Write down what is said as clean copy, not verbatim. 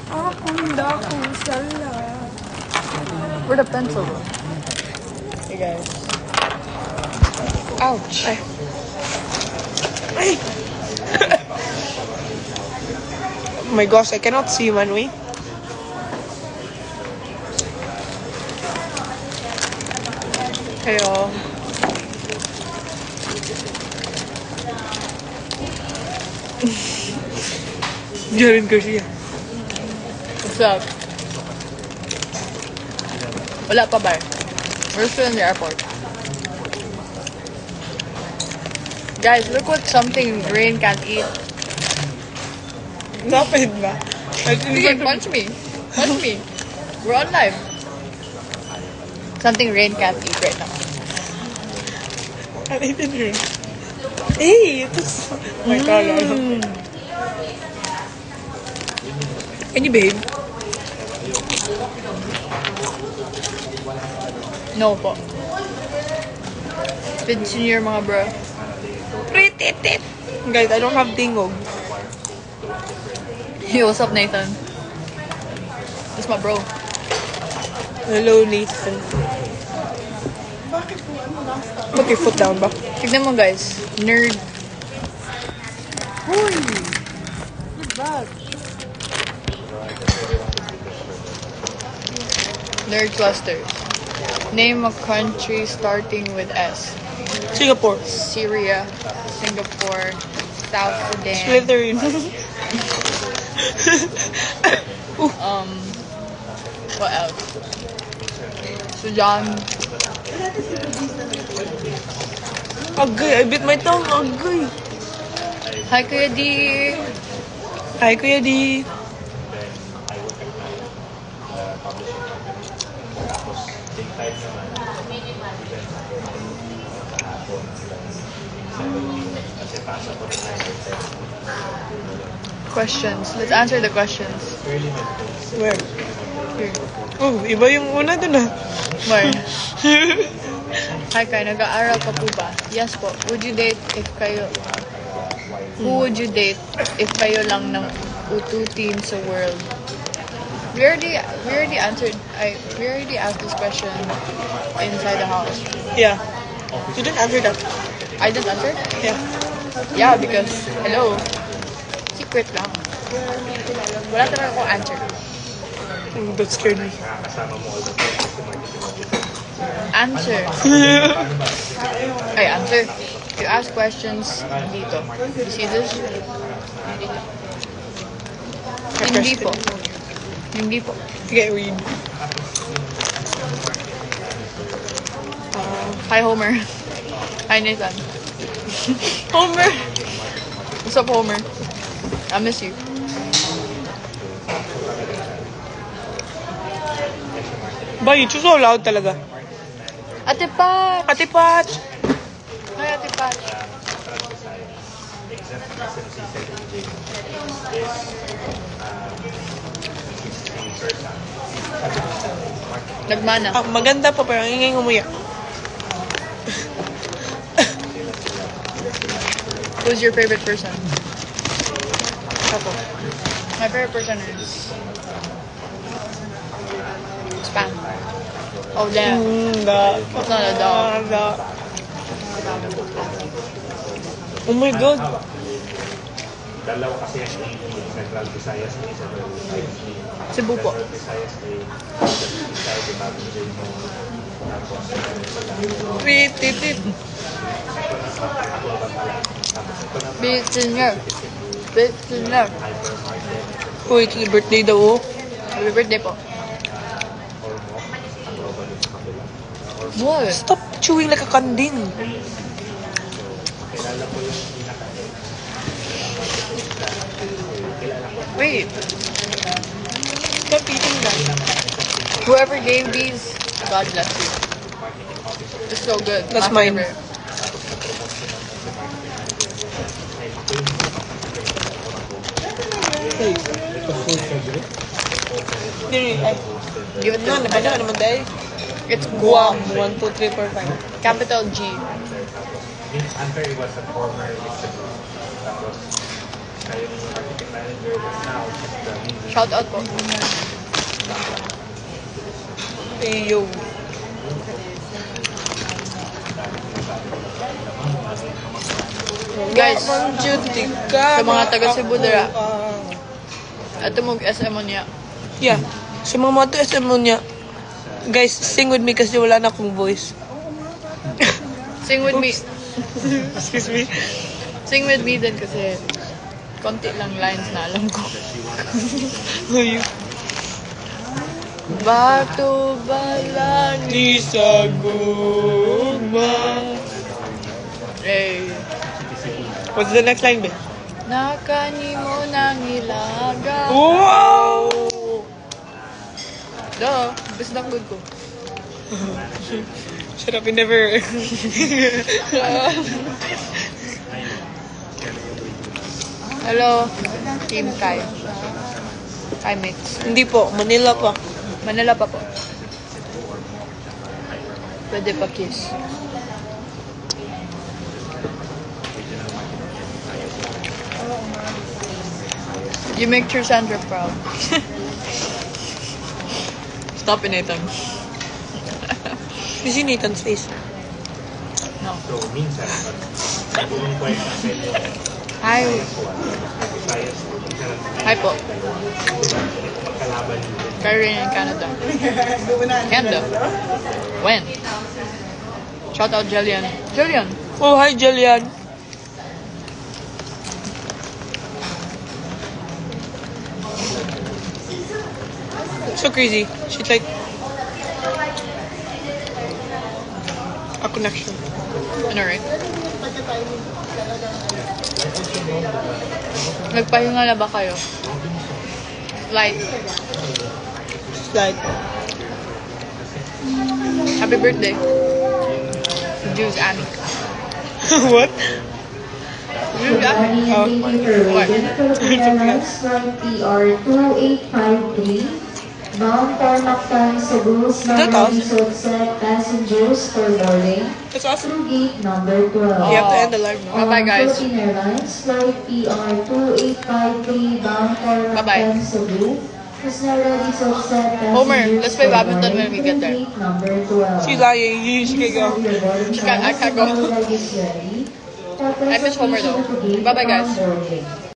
Akong dako sala. Where the pencil? Hey guys. Ouch. Ay. Ay. Oh my gosh, I cannot see Manui. Hello. Jarin ko siya. What's up? Wala pa ba? We're still in the airport. Guys, look what something Rain can't eat. Napid ba? Sige, punch me. Punch me. We're on live. Something Rain can't eat right now. Ano ito rin? Hey, it's... Oh my God. Can you babe? No po. Pid senior mga bro. Ritit. Guys, I don't have tingog. Hey, what's up, Nathan? That's my bro. Hello, Nathan. Okay, foot down ba? Tignan mo, guys. Nerd. Uy! Good bag. Nerd clusters. Name a country starting with S. Singapore. Syria, Singapore, South Sudan. Slytherin. What else? Sudan. Agay, I bit my tongue. Agay. Hi, Kuya D. Hi, Kuya D. Questions. Let's answer the questions. Where? Here. Oh, iba yung una dun ah. Where? Hi, Kai. Nag-aaral ka po ba? Yes po. Would you date if kayo... Who would you date if kayo lang ng ututin sa world? We already answered... we already asked this question inside the house. Yeah. You didn't answer that. I didn't answer? Yeah. Yeah, because... Hello? Secret lang. Wala talaga akong answer. That scared me. Answer. Ay, answer. You ask questions dito. You see this? Dito. Hindi po. Hindi po. Okay, read. Hi, Homer. Hi, Nathan. Homer! What's up, Homer? I miss you. Ba, you so loud talaga. Ate Pat! Ate Patch! Hi, Ate Pat. Nagmana. Ah, maganda pa, pero ang ingay umuyak. Who's your favorite person? Ako. My favorite person is... Spam. Oh, damn. Da. It's not a dog. Da. Oh my God. Dalawa kasi ang Central Visayas ni Isabel. Cebu po. Ritit. Bitsinyo. Bitsinyo. Uy, ito yung birthday daw. Oh. Happy birthday po. What? Stop chewing like a kanding. Wait. Stop eating that. Whoever gave these, God bless you. It's so good. That's My mine. favorite. Hey. Give it to Ano me. naman dahil? It's Guam. Guam. 1, 2, 3, 4, 5. Capital G. Vince Hunter was a former Mr. Tapos, kayo yung marketing manager, but now, Shout out po. Ayo. Guys, sa mga taga Cebu dira. Ato mong SM mo niya. Yeah. Sa mga mga to SM mo niya. Guys, sing with me kasi wala na akong voice. Sing with me. Excuse me. Sing with me din kasi konti lang lines na alam ko. Ay, Bato balang di sa guma. Hey. What's the next line, be? Nakanimo ng ilaga. Wow! Duh, best na good ko. Shut up, you never... Hello, Team Kai. Kai mates. Hindi po, Manila pa. Manila pa po. Pwede pa kiss. You make Sandra proud. Stop it, Nathan. You see Nathan's face? No. So, minsan, pag yung point natin, Hi. Visayas, minsan, Hi po. magkalaban yun. Career in Canada. Canada. When? Shout out Jillian. Jillian. Oh, hi, Jillian. So crazy. She's like a connection. Ano rin? Nagpahinga na ba kayo? Like, Slide. happy birthday. Juice Annie. What? Juice Annie. Thank you for waiting. Philippine Airlines Flight PR2853 bound for Mactan, Cebu, now set passengers for boarding That's awesome. through gate number 12. You have to end the live now. Bye-bye, guys. Philippine Airlines Flight PR2853 bound for Bye-bye. Mactan, Cebu is now ready to set passengers Homer, let's play for badminton boarding when we get there. through gate number 12. She's lying. She can go. I can't go. I miss Homer though. Bye-bye, guys.